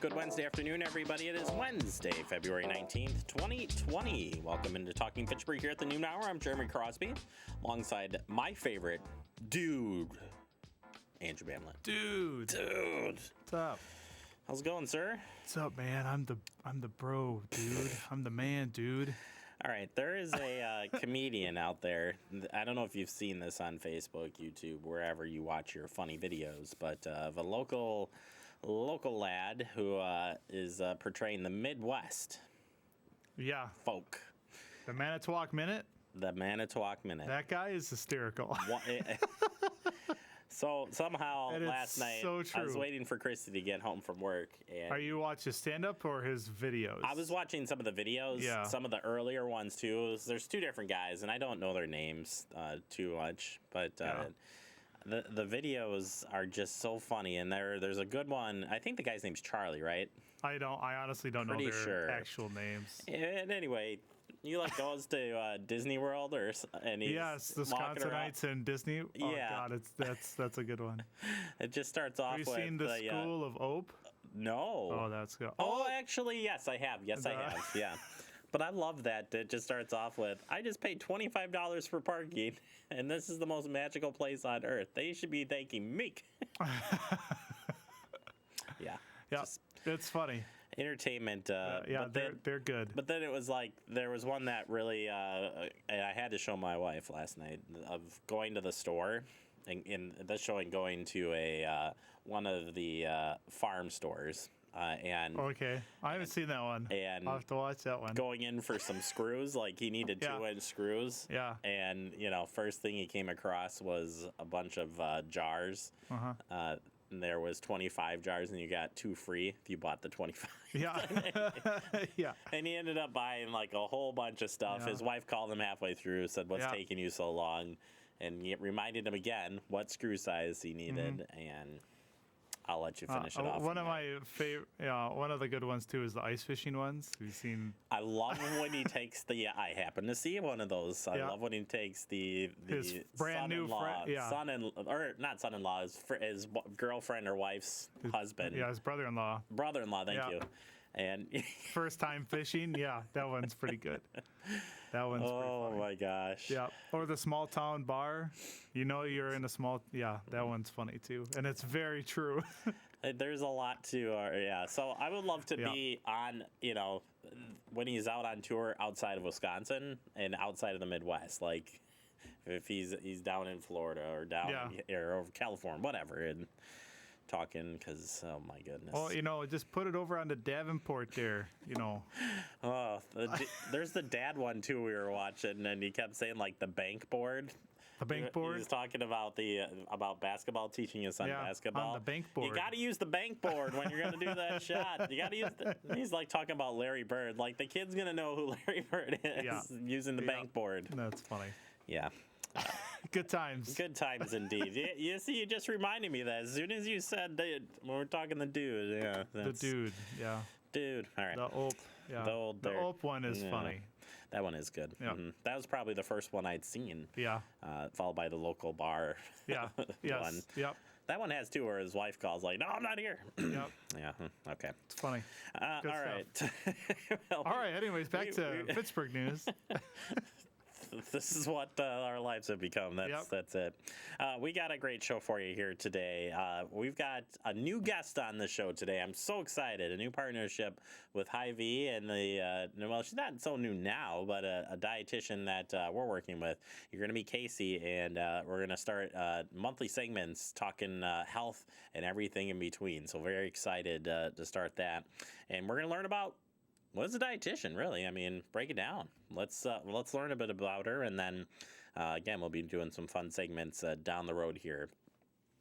Good Wednesday afternoon, everybody. It is Wednesday, February 19th, 2020. Welcome into Talking Fitchburg here at the noon hour. I'm Jeremy Crosby, alongside my favorite dude, Andrew Bamlett. Dude. What's up? How's it going, sir? What's up, man? I'm the bro, dude. I'm the man, dude. All right, there is a comedian out there. I don't know if you've seen this on Facebook, YouTube, wherever you watch your funny videos, but of a local lad who is portraying the Midwest. Yeah. Folk. The Manitowoc Minute? The Manitowoc Minute. That guy is hysterical. So somehow last night, so I was waiting for Christy to get home from work. And are you watching stand-up or his videos? I was watching some of the videos, some of the earlier ones too. There's two different guys, and I don't know their names too much, but the videos are just so funny. And there's a good one. I think the guy's name's Charlie, right? I honestly don't know their actual names. And anyway, you goes to Disney World and he's the Wisconsinites and Disney. Oh God, that's a good one. It just starts off with. Have you seen the School of Ope? No. Oh, that's good. Oh, actually, yes, I have. Yeah. But I love that. It just starts off with, I just paid $25 for parking, and this is the most magical place on earth. They should be thanking me. Yeah. Yeah, it's funny. Entertainment. They're good. But then it was like, there was one that really, I had to show my wife last night, of going to the store, in this showing going to one of the farm stores. Okay, I haven't seen that one. And I'll have to watch that one. Going in for some screws, like he needed 2-inch screws. Yeah. And first thing he came across was a bunch of jars. And there was 25 jars, and you got 2 free if you bought the 25. Yeah. Yeah. And he ended up buying like a whole bunch of stuff. Yeah. His wife called him halfway through, said, "What's taking you so long?" And it reminded him again what screw size he needed, and I'll let you finish it off. One of my favorite, one of the good ones too is the ice fishing ones. Have you seen? I love when he takes I happen to see one of those. I love when he takes his brand new friend, not son-in-law, his girlfriend or wife's husband. Yeah, his brother-in-law. Brother-in-law, thank you. And first time fishing, that one's pretty good. That one's pretty funny. Oh my gosh. Yeah. Or the small town bar. You're in a small. Yeah, that one's funny too, and it's very true. There's a lot to So I would love to be on when he's out on tour outside of Wisconsin and outside of the Midwest, like if he's down in Florida or down or over California, whatever, and talking, because oh my goodness. Oh, just put it over on the Davenport there. Oh, there's the dad one too we were watching, and he kept saying like the bank board. The bank board. He was talking about about basketball, teaching his son basketball. On the bank board. You got to use the bank board when you're gonna do that shot. You got to use. He's like talking about Larry Bird. Like the kid's gonna know who Larry Bird is using the bank board. That's funny. Yeah. Good times. Good times indeed. You see, you just reminded me that as soon as you said that, when we're talking the dude, the dude, dude. All right. The Ope, the Ope one is funny. That one is good. Yeah. Mm-hmm. That was probably the first one I'd seen. Yeah. Followed by the local bar. Yeah. Yes. One. Yep. That one has two where his wife calls like, "No, I'm not here." Yep. Yeah. Okay. It's funny. All right. Well, all right. Anyways, back to Fitchburg news. This is what our lives have become. That's it. We got a great show for you here today. We've got a new guest on the show today. I'm so excited. A new partnership with Heide and well, she's not so new now, but a dietitian that we're working with. You're going to meet Casey, and we're going to start monthly segments talking health and everything in between. So very excited to start that. And we're going to learn about what is a dietitian, really? I mean, break it down. Let's learn a bit about her, and then again, we'll be doing some fun segments down the road here.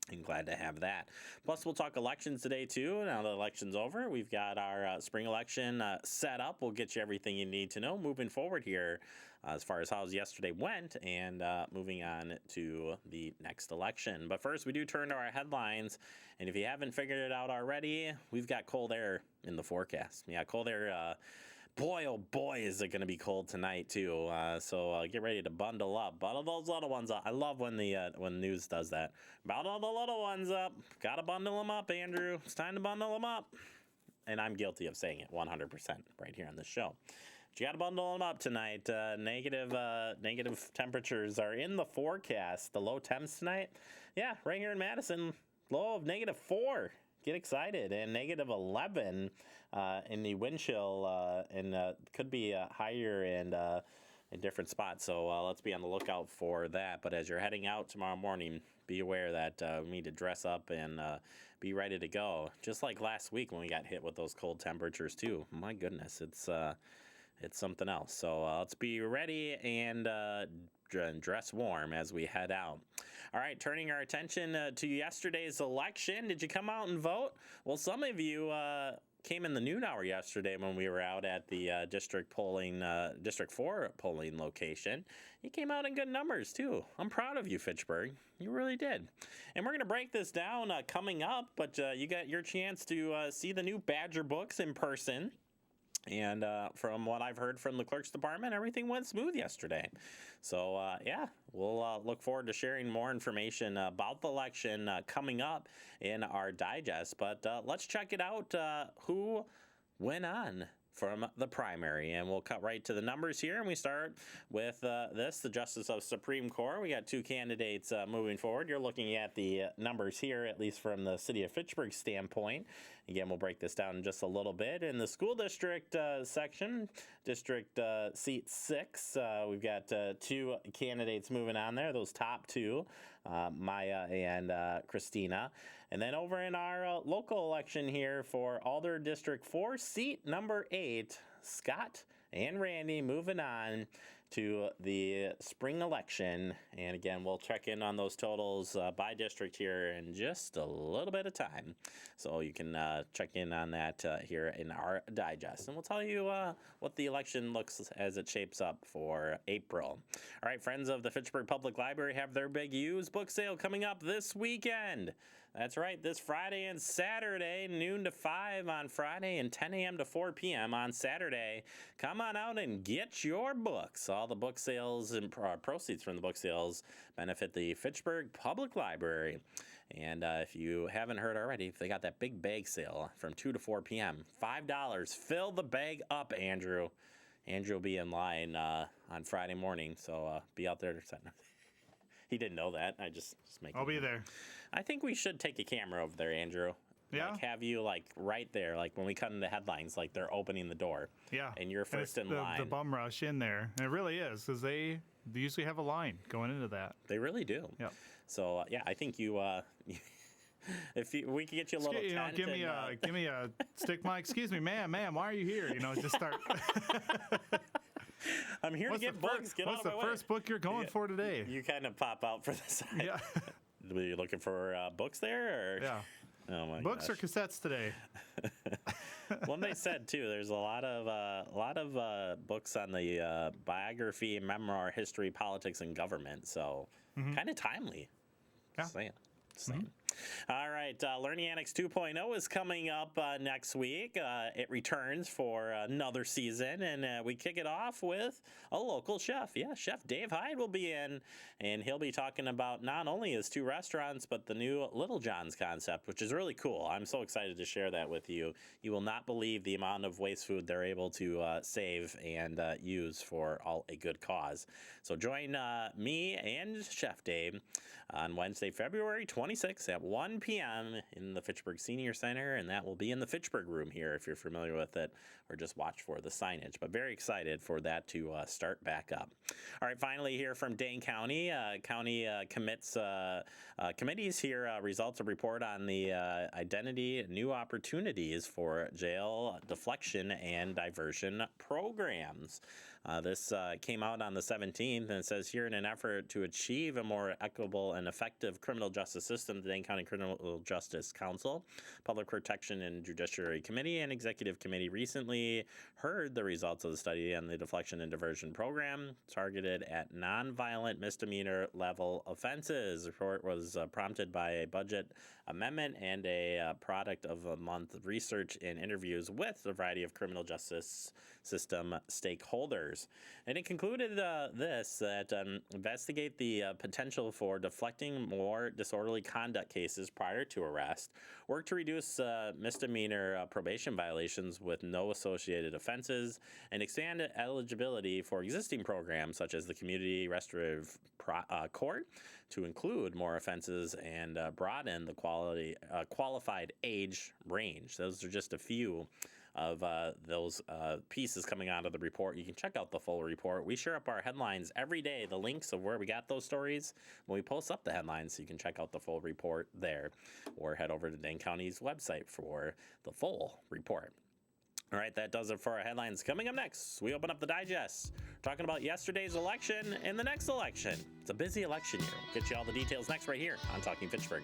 I'm glad to have that. Plus, we'll talk elections today, too. Now the election's over, we've got our spring election set up. We'll get you everything you need to know moving forward here as far as how yesterday went and moving on to the next election. But first, we do turn to our headlines. And if you haven't figured it out already, we've got cold air in the forecast. Yeah, cold air. Boy, oh boy, is it going to be cold tonight, too. So get ready to bundle up. Bundle those little ones up. I love when the news does that. Bundle the little ones up. Got to bundle them up, Andrew. It's time to bundle them up. and I'm guilty of saying it 100% right here on this show. But you got to bundle them up tonight. Negative temperatures are in the forecast. The low temps tonight, yeah, right here in Madison, low of -4. Get excited. And -11 in the wind chill, and could be higher in different spots. So let's be on the lookout for that. But as you're heading out tomorrow morning, be aware that we need to dress up and be ready to go. Just like last week when we got hit with those cold temperatures too. My goodness, it's something else. So let's be ready and dress warm as we head out. All right, turning our attention to yesterday's election. Did you come out and vote? Well, some of you came in the noon hour yesterday when we were out at the District 4 polling location. You came out in good numbers, too. I'm proud of you, Fitchburg. You really did. And we're going to break this down coming up, but you got your chance to see the new Badger books in person. And from what I've heard from the clerk's department, everything went smooth yesterday. So, yeah, we'll look forward to sharing more information about the election coming up in our digest. But let's check it out, who went on from the primary. And we'll cut right to the numbers here. And we start with the Justice of Supreme Court. We got two candidates moving forward. You're looking at the numbers here, at least from the city of Fitchburg standpoint. Again, we'll break this down in just a little bit. In the school district section, district seat 6, we've got two candidates moving on there, those top two, Maya and Christina. And then over in our local election here for Alder District 4, seat number 8, Scott and Randy moving on to the spring election. And again, we'll check in on those totals by district here in just a little bit of time. So you can check in on that here in our digest. And we'll tell you what the election looks as it shapes up for April. All right, friends of the Fitchburg Public Library have their big used book sale coming up this weekend. That's right, this Friday and Saturday, noon to 5 on Friday and 10 a.m. to 4 p.m. on Saturday. Come on out and get your books. All the book sales and proceeds from the book sales benefit the Fitchburg Public Library. And if you haven't heard already, they got that big bag sale from 2 to 4 p.m. $5. Fill the bag up, Andrew. Andrew will be in line on Friday morning, so be out there to set. He didn't know that. I just make. I'll be there. I think we should take a camera over there, Andrew. Yeah. Like have you like right there, like when we cut into headlines, like they're opening the door. Yeah. And you're first in line. The bum rush in there. And it really is, because they usually have a line going into that. They really do. Yep. So yeah, I think you. We could get you a little tent. Give me a stick mic. Excuse me, ma'am, why are you here? Just start. I'm here to get books. Get what's out of the my way. first book you're going for today? You kind of pop out for the side. Yeah. Were you looking for books there? Or? Yeah. Oh my Books gosh. or cassettes today? Well, they said too. There's a lot of books on the biography, memoir, history, politics, and government. So kind of timely. Yeah. Just saying. All right, Learning Annex 2.0 is coming up next week. It returns for another season, and we kick it off with a local chef. Yeah, Chef Dave Heide will be in, and he'll be talking about not only his 2 restaurants, but the new Little John's concept, which is really cool. I'm so excited to share that with you. You will not believe the amount of waste food they're able to save and use for a good cause. So join me and Chef Dave on Wednesday, February 26th at 1 p.m. in the Fitchburg Senior Center, and that will be in the Fitchburg room here if you're familiar with it, or just watch for the signage. But very excited for that to start back up. All right, finally here from Dane County. County committees here results of report on the identity new opportunities for jail deflection and diversion programs. This came out on the 17th, and it says here, in an effort to achieve a more equitable and effective criminal justice system, the Dane County Criminal Justice Council, Public Protection and Judiciary Committee, and Executive Committee recently heard the results of the study on the deflection and diversion program targeted at nonviolent misdemeanor level offenses. The report was prompted by a budget amendment and a product of a month research and interviews with a variety of criminal justice system stakeholders. And it concluded this that investigate the potential for deflecting more disorderly conduct cases prior to arrest, work to reduce misdemeanor probation violations with no associated offenses, and expand eligibility for existing programs such as the Community Restorative Court to include more offenses and broaden the qualified age range. Those are just a few of those pieces coming out of the report. You can check out the full report. We share up our headlines every day, the links of where we got those stories when we post up the headlines, so you can check out the full report there, or head over to Dane County's website for the full report. All right, that does it for our headlines. Coming up next, we open up the digest, talking about yesterday's election and the next election. It's a busy election year. We'll get you all the details next right here on Talking Fitchburg.